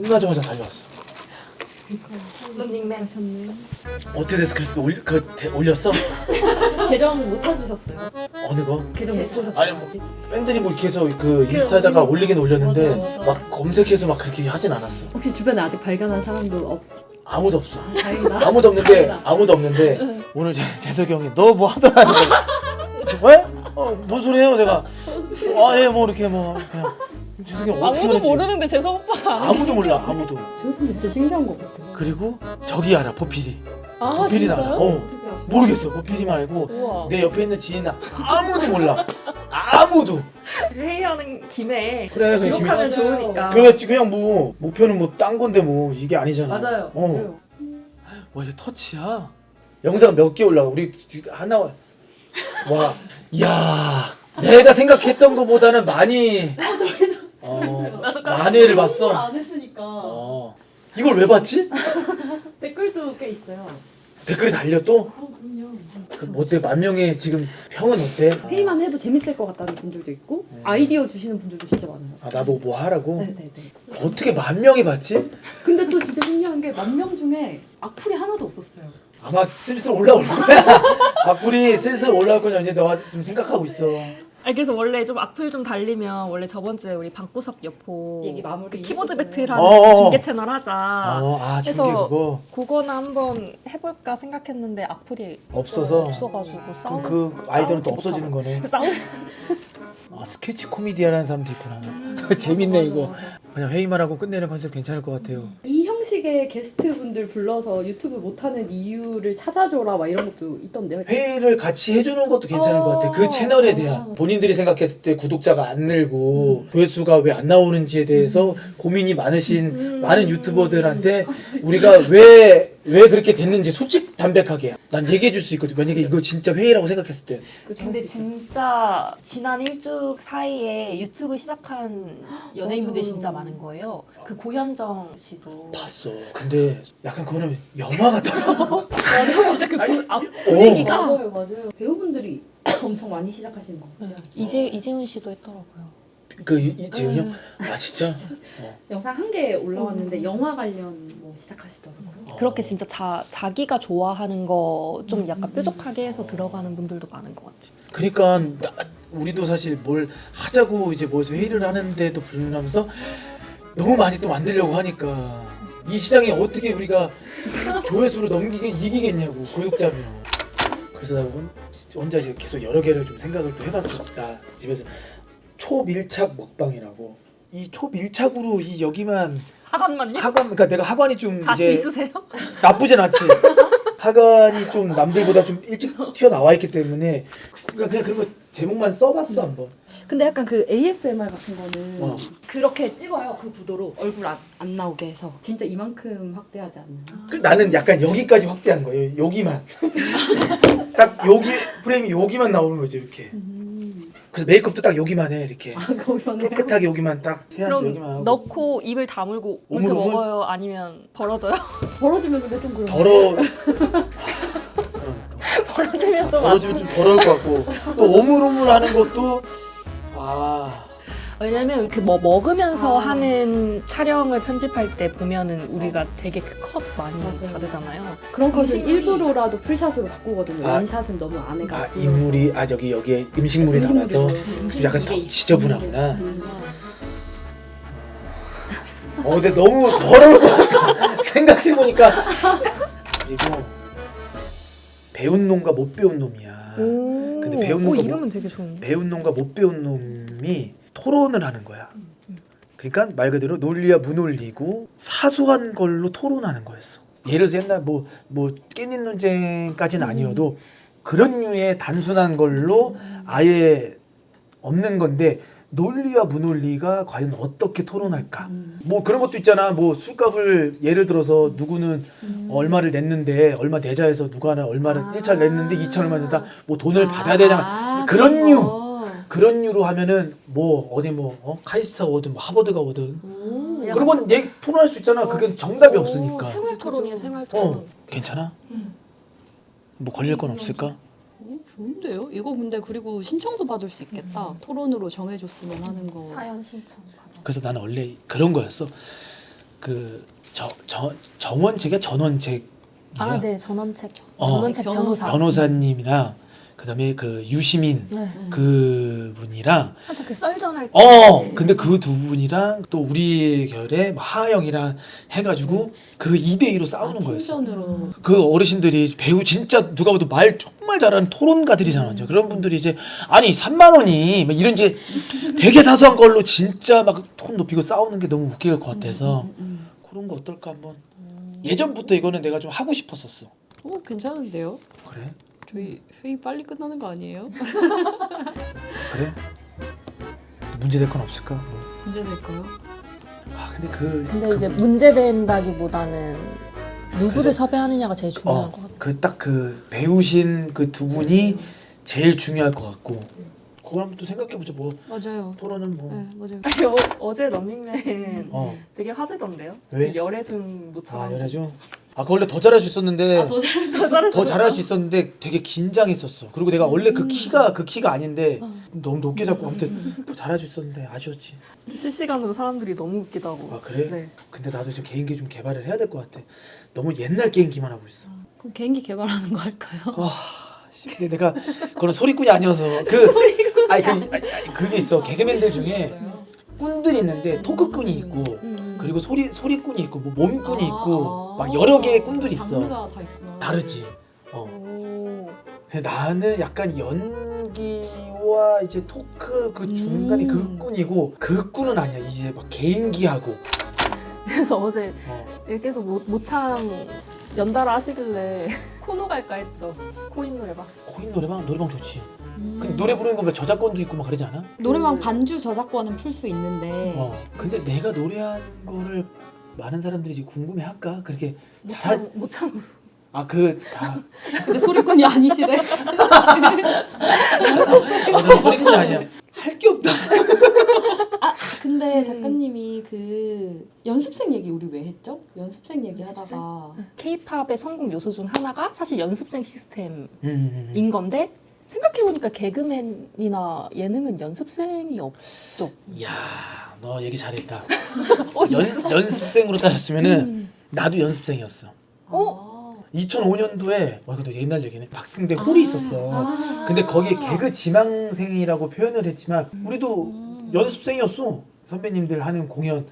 끝나자마자 달려왔어. 런닝맨 하셨네. 어떻게 됐어? 그래서 올렸어? 계정 못 찾으셨어요? 어느 거? 계정 못 찾으셨어요? 아니 뭐 팬들이 뭐 이렇게 해서 그 인스타에다가 올리긴 올렸는데 맞아. 막 검색해서 막 그렇게 하진 않았어. 혹시 주변에 아직 발견한 사람도 아무도 없어. 다행이다. 아무도 없는데 오늘 재석이 형이 너 뭐 하더라. 왜? 뭔 소리예요? 내가 예 뭐 이렇게 뭐 그냥 재석이 형 어떻게 아무도 하는지 모르는데 재석 오빠 아무도 몰라 아무도. 재석이 진짜 신기한 것 같아요. 그리고 저기 알아 보필이. 아 보필이 알아. 진짜요? 모르겠어 보필이만 알고 우와. 내 옆에 있는 지인은 아무도 몰라. 아무도. 회의하는 김에 그래 그냥 기록하면 김치. 좋으니까. 그렇지 그냥 뭐 목표는 뭐 딴 건데 뭐 이게 아니잖아. 맞아요. 와 이게 터치야. 영상 몇 개 올라가. 우리 하나 와. 야 내가 생각했던 것보다는 많이 많이 회를 봤어. 안 했으니까 이걸 왜 봤지? 댓글도 꽤 있어요. 댓글이 달려 또? 그럼요. 그럼 어때? 만명의 지금 평은 어때? 회의만 해도 재밌을 것 같다는 분들도 있고 아이디어 주시는 분들도 진짜 많아요. 나보고 뭐 하라고? 네네네. 어떻게 10,000명이 봤지? 근데 또 진짜 신기한 게 10,000명 중에 악플이 하나도 없었어요. 아마 슬슬 올라올 거야. 악플이 슬슬 올라올 거냐 이제 너가 좀 생각하고 있어. 그래서 원래 좀 악플 좀 달리면 원래 저번 주에 우리 방구석 여포 얘기 마무리 그 키보드 했었잖아요. 배틀하는 어어. 중계 채널 하자. 중계 그래서 그거 그거나 한번 해볼까 생각했는데 악플이 없어서 없어가지고 싸우. 그 아이디어는 또 없어지는 거네. 싸우. 스케치 코미디아라는 사람도 있구나. 재밌네 이거. 그냥 회의만 하고 끝내는 컨셉 괜찮을 것 같아요. 이 형식의 게스트분들 불러서 유튜브 못하는 이유를 찾아줘라 막 이런 것도 있던데요. 회의를 같이 해주는 것도 괜찮을 것 같아. 그 채널에 대한 본인들이 생각했을 때 구독자가 안 늘고 조회수가 왜 안 나오는지에 대해서 고민이 많으신 많은 유튜버들한테 우리가 왜 그렇게 됐는지 솔직 담백하게 난 얘기해 줄 수 있거든. 만약에 이거 진짜 회의라고 생각했을 때. 근데 진짜 지난 일주일 사이에 유튜브 시작한 연예인분들이 진짜 많은 거예요. 그 고현정 씨도 봤어. 근데 약간 그거는 영화 같더라. 진짜 그 분위기가. 맞아요. 배우분들이 엄청 많이 시작하시는 것 같아요. 이재훈 씨도 했더라고요. 그 이재훈이 형? 아 진짜? 영상 한 개 올라왔는데 영화 관련 뭐 시작하시더라고요. 그렇게 진짜 자기가 좋아하는 거 좀 약간 뾰족하게 해서 들어가는 분들도 많은 것 같아요. 그러니까 우리도 사실 뭘 하자고 이제 뭐해서 회의를 하는데도 불문하면서 너무 많이 또 만들려고 하니까 이 시장에 어떻게 우리가 조회수로 이기겠냐고 구독자면. 그래서 나 혼자 이제 계속 여러 개를 좀 생각을 또 해봤어. 나 집에서 초밀착 먹방이라고. 이 초밀착으로 이 여기만 하관만요? 그러니까 내가 하관이 좀 자신 이제 있으세요? 나쁘진 않지. 하관이 좀 남들보다 좀 일찍 튀어나와 있기 때문에 그냥 그런 거 제목만 써봤어 한번. 근데 약간 그 ASMR 같은 거는 그렇게 찍어요. 그 구도로 얼굴 안 나오게 해서 진짜 이만큼 확대하지 않는. 나는 약간 여기까지 확대한 거예요. 여기만. 딱 여기 프레임이 여기만 나오는 거지 이렇게. 그래서 메이크업도 딱 여기만 해 이렇게. 거기만 해요? 깨끗하게 여기만 딱 세안도 여기만 그럼 하고. 넣고 입을 다물고 이렇게 오물오물? 먹어요? 아니면 벌어져요? 벌어지면 근데 좀 그런. 벌어지면 좀 벌어지면 좀 더러울 것 같고 또 오물오물하는 것도 왜냐면 그 뭐 먹으면서 하는 촬영을 편집할 때 보면은 우리가 되게 그 컷 많이 맞아요. 자르잖아요. 그런 컷은 음식물이- 일부러라도 풀샷으로 바꾸거든요. 아. 원샷은 너무 안 해가지고. 인물이 여기에 음식물이 남아서 좀 약간 더 지저분하구나. 근데 너무 더러울 것 같아. 생각해보니까. 그리고 배운 놈과 못 배운 놈이야. 근데 배운 놈과 이름은 되게 좋은데. 배운 놈과 못 배운 놈이 토론을 하는 거야. 그러니까 말 그대로 논리와 무논리고 사소한 걸로 토론하는 거였어. 예를 들어서 옛날 뭐 깻잎 논쟁까지는 아니어도 그런 류의 단순한 걸로 아예 없는 건데 논리와 무논리가 과연 어떻게 토론할까? 뭐 그런 것도 있잖아. 뭐 술값을 예를 들어서 누구는 얼마를 냈는데 얼마 내자 해서 누가는 얼마를 1차를 냈는데 2차 얼마 냈다. 뭐 돈을 받아야 되냐. 그런 류. 그런 류로 하면은 뭐 어디 카이스트가 오든 뭐 하버드가 오든 그런 건 토론할 수 있잖아. 그게 정답이 없으니까. 생활 토론이야, 생활 토론. 괜찮아? 뭐 걸릴 건 없을까? 좋은데요? 이거 근데 그리고 신청도 받을 수 있겠다. 토론으로 정해줬으면 하는 거. 사연 신청. 그래서 나는 원래 그런 거였어. 그 정원책이야 전원책 아, 네, 전원책 어. 전원책 변호사. 변호사님이랑 그다음에 그 유시민 네. 그 분이랑 한참 그 썰전할 때. 근데 그 두 분이랑 또 우리 결의 하영이랑 해가지고 그 2대2로 싸우는 거였어. 팀전으로. 그 어르신들이 배우 진짜 누가 봐도 말 정말 잘하는 토론가들이잖아. 완전. 그런 분들이 이제 아니 3만 원이 막 이런 이제 되게 사소한 걸로 진짜 막 톤 높이고 싸우는 게 너무 웃길 것 같아서 그런 거 어떨까 한번. 예전부터 이거는 내가 좀 하고 싶었었어. 오 괜찮은데요? 그래? 저희 회의 빨리 끝나는 거 아니에요? 그래? 문제될 건 없을까? 뭐. 문제 될까요? 아 근데 근데 이제 문제된다기보다는 누구를 그래서- 섭외하느냐가 제일 중요한 것 같아요. 그 딱 그 배우신 그 두 분이 제일 중요할 것 같고 그걸 한번 또 생각해보자. 뭐 맞아요. 토론은 뭐 네 맞아요. 아니, 어제 런닝맨 어. 되게 화제던데요? 왜? 열애중 모창. 아 연애죠? 아 원래 더 잘할 수 있었는데 더 잘했어. 더 잘할 수 있었는데 되게 긴장했었어. 그리고 내가 원래 그 키가 아닌데 너무 높게 잡고 아무튼 더 잘할 수 있었는데 아쉬웠지. 실시간으로 사람들이 너무 웃기다고. 아 그래? 네. 근데 나도 지금 개인기 좀 개발을 해야 될 것 같아. 너무 옛날 게임기만 하고 있어. 그럼 개인기 개발하는 거 할까요? 근데 내가 그런 소리꾼이 아니어서 그게 있어. 개그맨들 중에 꾼들이 있는데 토크꾼이 있고 그리고 소리꾼이 있고 뭐 몸꾼이 있고 막 여러 개의 꾼들이 있어. 장르가 다 있구나. 다르지. 오. 근데 나는 약간 연기와 이제 토크 그 중간이 그 꾼이고 그 꾼은 아니야. 이제 막 개인기하고. 그래서 어제 어. 계속 모창 연달아 하시길래 코너 갈까 했죠. 코인 노래방. 코인 노래방 좋지. 근데 노래 부르는 거 뭐 저작권도 있고 막 그러지 않아? 노래방 반주 저작권은 풀 수 있는데 근데 내가 노래한 거를 많은 사람들이 이제 궁금해할까? 그렇게 잘하. 모창으로. 근데 소리꾼이 아니시래. 소리꾼이 아니야. 할 게 없다. 근데 작가님이 그 연습생 얘기 우리 왜 했죠? 연습생 얘기 하다가 K-팝의 성공 요소 중 하나가 사실 연습생 시스템인 음. 건데 생각해보니까 개그맨이나 예능은 연습생이 없죠. 이야, 너 얘기 잘했다. 연습생으로 따졌으면은 나도 연습생이었어. 2005년도에 이것도 옛날 얘기네. 박승대 홀이 있었어. 근데 거기에 개그 지망생이라고 표현을 했지만 우리도 연습생이었어. 선배님들 하는 공연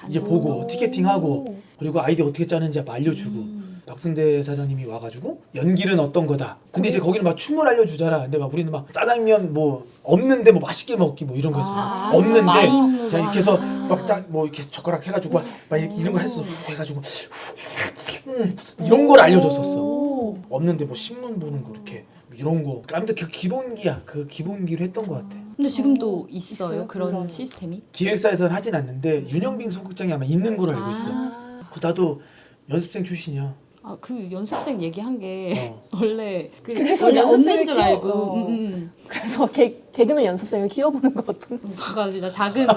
이제 보고 티켓팅하고 그리고 아이디어 어떻게 짜는지 알려주고 박승대 사장님이 와가지고 연기는 어떤 거다. 근데 이제 거기는 막 춤을 알려주잖아. 근데 막 우리는 막 짜장면 뭐 없는데 뭐 맛있게 먹기 뭐 이런 거였어. 없는데 마임으로 그냥 이렇게 해서 뭐 이렇게 젓가락 해가지고 막 이렇게 이런 거 했어. 해가지고 이런 걸 알려줬었어. 없는데 뭐 신문 보는 거 이렇게 이런 거. 아무튼 그 기본기야. 그 기본기로 했던 것 같아. 근데 지금도 있어요? 그런 그런. 시스템이? 기획사에서는 하진 않는데 윤영빈 소극장이 아마 있는 걸로 알고 있어. 나도 연습생 출신이야. 그 연습생 얘기한 게 어. 원래 그래서 원래 연습생을 없는 줄 키워- 알고 어. 그래서 개그맨 연습생을 키워보는 거 어떤지. 그거 진짜 작은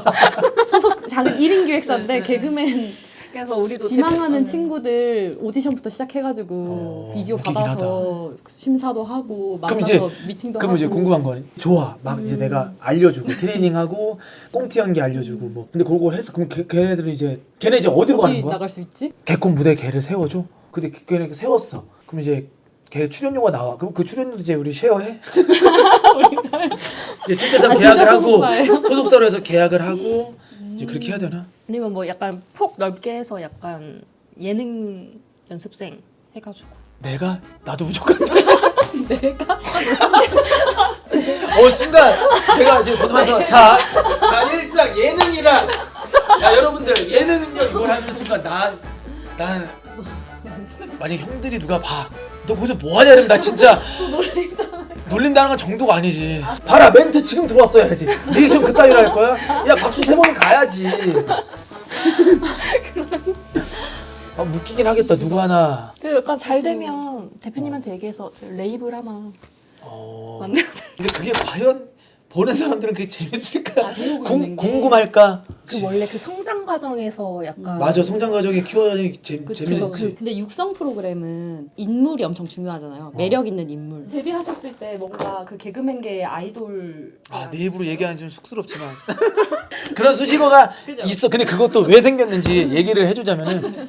작은 1인 기획사인데 개그맨 그래서 우리도 지망하는 대표- 친구들 오디션부터 시작해가지고 비디오 웃기긴 받아서 심사도 하고 그럼 만나서 미팅도 그럼 하고 이제 궁금한 건 좋아. 막 이제 내가 알려주고 트레이닝하고 꽁트 연기 알려주고 뭐. 근데 그걸 해서 그럼 걔네들은 걔네 이제 어디로 가는 어디 거야? 나갈 수 있지? 개콘 무대 걔를 세워줘. 근데 걔네 세웠어. 그럼 이제 걔 출연료가 나와. 그럼 그 출연료 이제 우리 쉐어해? 이제 진짜상 계약을 하고 소속사예요? 소속사로 해서 계약을 하고 이제 그렇게 해야 되나? 아니면 뭐 약간 폭 넓게 해서 약간 예능 연습생 해가지고. 나도 무조건 내가 순간 제가 지금 보면서 자 일장 예능이랑 야 여러분들 예능은요 이걸 하는 순간 난 만약 형들이 누가 너 거기서 뭐 하냐 이러면 나 진짜 놀린다는 건 정도가 아니지. 봐라 멘트 지금 들어왔어야지. 리액션 그따위로 할 거야? 야 박수 3번 가야지. 웃기긴 하겠다. 누구 하나. 그 약간 잘 되면 대표님한테 얘기해서 레이블 하나 만들어. 근데 그게 과연 보는 사람들은 그게 재밌을까? 배우고 있는 게. 궁금할까? 그 원래 그 성장 과정에서 약간 맞아. 성장 과정이 키워야지 재밌지. 근데 육성 프로그램은 인물이 엄청 중요하잖아요. 매력 있는 인물. 데뷔하셨을 때 뭔가 그 개그맨계의 아이돌 내 입으로 얘기하는 좀 쑥스럽지만 그런 수식어가 그죠? 있어. 근데 그것도 왜 생겼는지 얘기를 해주자면은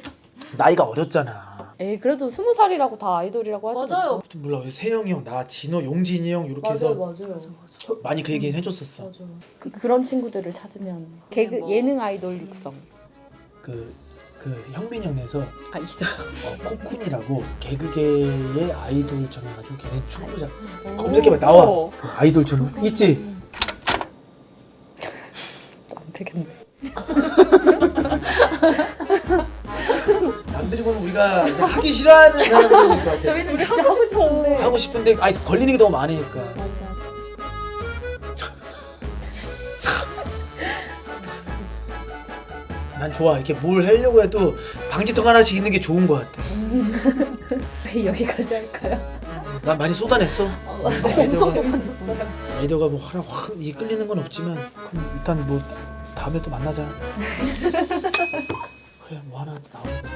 나이가 어렸잖아. 에이 그래도 20살이라고 다 아이돌이라고 하지 맞아요. 않죠? 몰라 왜 세영이 형, 나 진호, 용진이 형 이렇게 해서 맞아요. 많이 그 얘기는 해줬었어. 맞아. 그런 친구들을 찾으면 개그 뭐. 예능 아이돌 육성. 그 형빈이 형에서 아 있어요. 코쿤이라고 개그계의 아이돌처럼 해가지고 걔네 축구장 검색해봐 나와. 그 아이돌처럼 있지. 안 되겠네. 남들이 보면 우리가 이제 하기 싫어하는 사람들일 것 같아. 저희는 진짜 하고 싶은데. 하고 싶은데 아니 걸리는 게 너무 많으니까. 맞아. 난 좋아. 이렇게 뭘 하려고 해도 방지턱 하나씩 있는 게 좋은 것 같아. 왜 여기까지 할까요? 난 많이 쏟아냈어. 엄청 쏟아냈어. 아이디어가 뭐 하나 확 이게 끌리는 건 없지만 그럼 일단 뭐 다음에 또 만나자. 그래 뭐 하나 나오는 거.